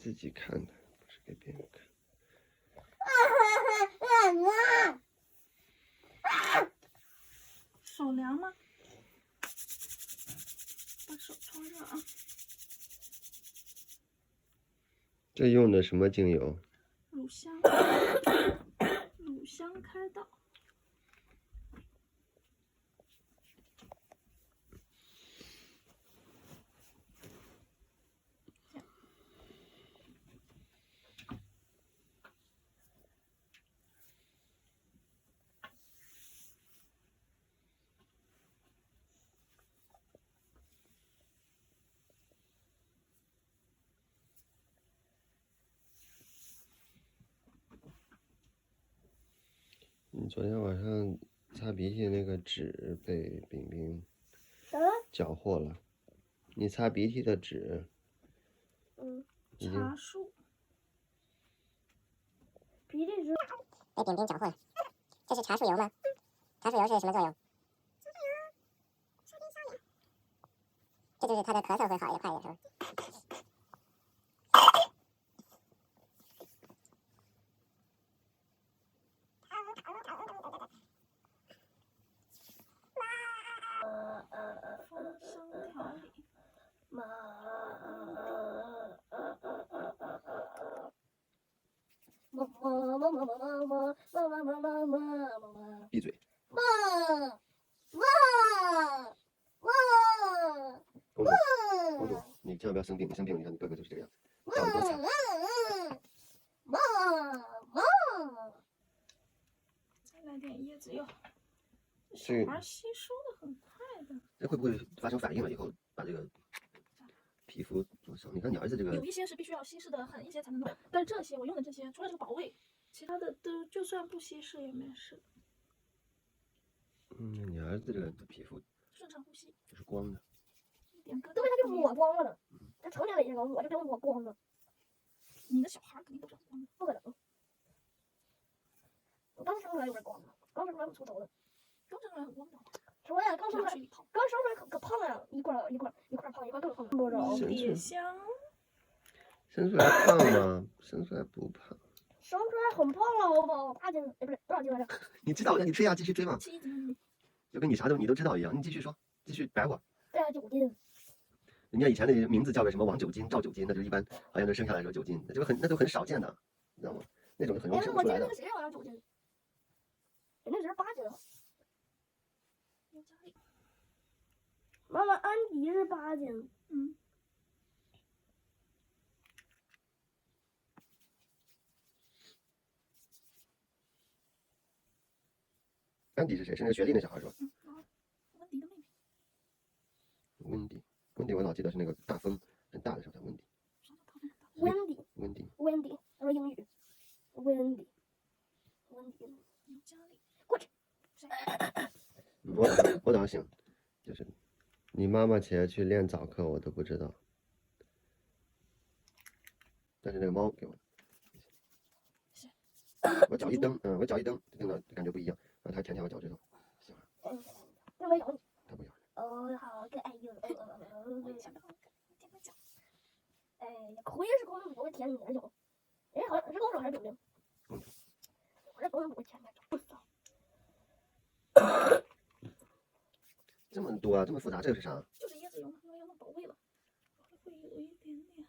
自己看的，不是给别人看。手凉吗？把手搓热啊。这用的什么精油？乳香，乳香开道。你昨天晚上擦鼻涕那个纸被冰冰缴获了。你擦鼻涕的纸，茶树。鼻涕纸被冰冰缴获了。这是茶树油吗？茶树油是什么作用？这就是他的咳嗽会好一快一点，是吧？闭嘴。公主，公主，你千万不要生病，你生病你看你哥哥就是这个样子，叫得多惨。再来点椰子油。这小孩吸收的很快的。这会不会发生反应了以后，把这个皮肤灼伤？你看你儿子这个，有一些是必须要稀释的狠一些才能弄，但是这些我用的这些，除了这个保卫，其他的都就算不稀释也没事。你儿子这个皮肤顺畅呼吸，就是光的。点个都被他给抹光了的。他成年了以后，我就给我抹光了。你的小孩肯定都是光的，不可能。我刚生出来有点光了，刚生出来很粗头的。刚生出来很光的。什么呀？刚生出来可胖了呀，一块胖，一块更胖。摸着蝶香。生出来胖吗？生出来不胖。生出来很胖了，好不好？8斤，哎，不对，多少斤来着？你知道的，你追呀，继续追嘛。7斤。就跟你啥你都知道一样，你继续说，继续白我。对啊，9斤。人家以前的名字叫个什么王九斤、赵九斤，那就一般好像都生下来的时候9斤，那就很少见的，你知道吗？那种很容易生不出来的。我记得那个谁好像9斤，人家只是8斤。妈妈，安迪是8斤。安迪是谁？是那个雪莉那小孩是吧？温迪的妹妹。温迪，我老记得是那个大风很大的时候叫温迪。温迪，他说英语。温迪。过去。我倒行，就是你妈妈起来去练早课，我都不知道。但是那个猫给我，我脚一蹬，我脚一蹬，蹬到感觉不一样，然后它舔舔我脚趾头，行了。它没咬你。它不咬。哦，好可爱哟。哎呀，亏是公主不会舔你的脚。哎，好像是公主还是冰冰？公主。我这公主不会舔你的脚。这么多啊，这么复杂，这个是啥？就是椰子油嘛，因为要弄保卫了，会有一点点。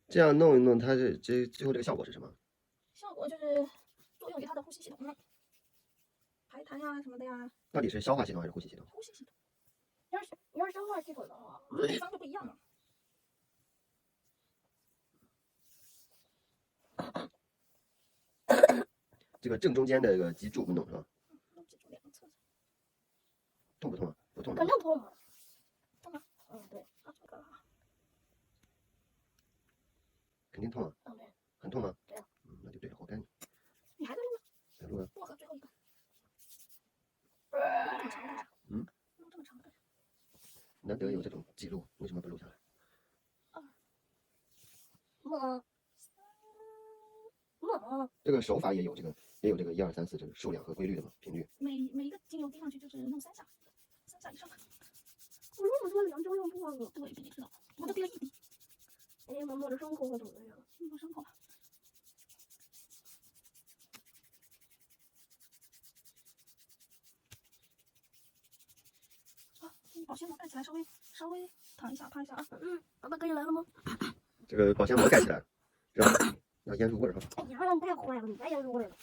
这样弄一弄，它最后这个效果是什么？效果就是作用于它的呼吸系统，排痰呀什么的呀。到底是消化系统还是呼吸系统？呼吸系统。要是消化系统的话，地方就不一样了。这个正中间的这个脊柱不弄是吧？弄脊柱2个侧。痛不痛啊？不痛。肯定痛啊。痛吗？对。啊，这个啊。肯定痛啊。对。很痛吗？对啊。那就对了，活该你。你还在录吗？在录啊。薄荷最后一个。录这么长的。难得有这种记录，为什么不录下来？3、妈，这个手法也有这个1、2、3、4这个数量和规律的嘛，频率。每一个精油滴上去就是弄3下，3下以上。我那么多2周用不完了。对，你知道，我都滴了1滴。哎呀，摸着伤口可怎么样？摸伤口了。啊，保鲜膜盖起来，稍微躺一下，趴一下啊。爸爸可以来了吗？这个保鲜膜盖起来，这样要腌入味儿啊。哎，羊肉太坏了，你别腌入味儿了。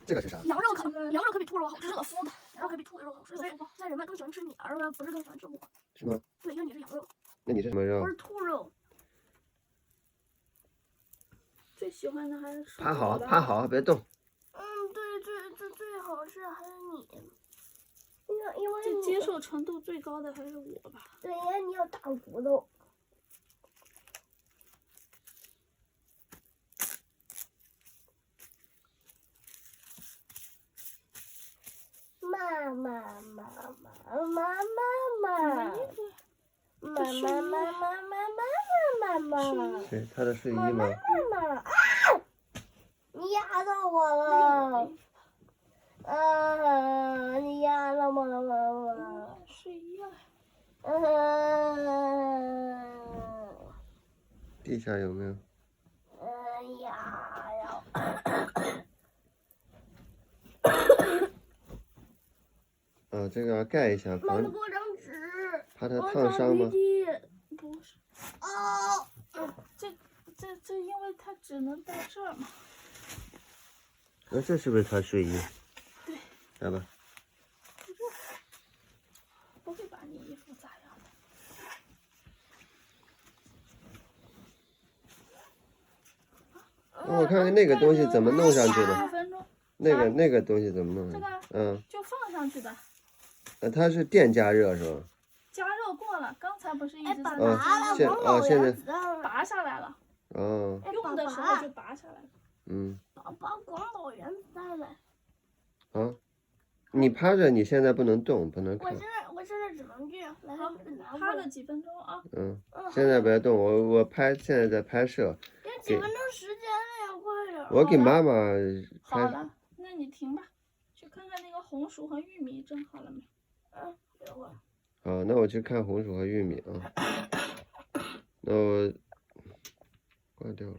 这个是啥？羊肉可比兔肉好吃的麸的，羊肉可比兔肉好吃的麸的。但人们更喜欢吃你儿子，不是更喜欢吃我。是吗？对，因为你是羊肉，那你是什么肉我？是兔肉。最喜欢的还是趴好，趴好，别动。对，最好是还是你。因为这接受程度最高的还是我吧。对，因为你有大骨头。妈妈，谁？他的睡衣吗？你压到我了！你压到我了！睡衣啊。地下有没有？啊，这个要盖一下，妈妈给我张纸。怕它烫伤吗？不是。哦。这因为它只能在这儿嘛。那这是不是他睡衣？对。来吧。不会把你衣服咋样的。那我看看那个东西怎么弄上去的。5分钟。那个东西怎么弄上去？这个。就放上去的。它是电加热是吧？加热过了，刚才不是一直在现在拔下来了。哦。用的时候就拔下来了。爸爸，广岛原子弹了。啊，你趴着，你现在不能动，不能看。我现在只能这样。好，趴了几分钟啊。现在别动，我现在在拍摄。有几分钟时间了呀，快点。我给妈妈好了，那你停吧，去看看那个红薯和玉米蒸好了没？等会儿。好，那我去看红薯和玉米啊。那我挂掉了。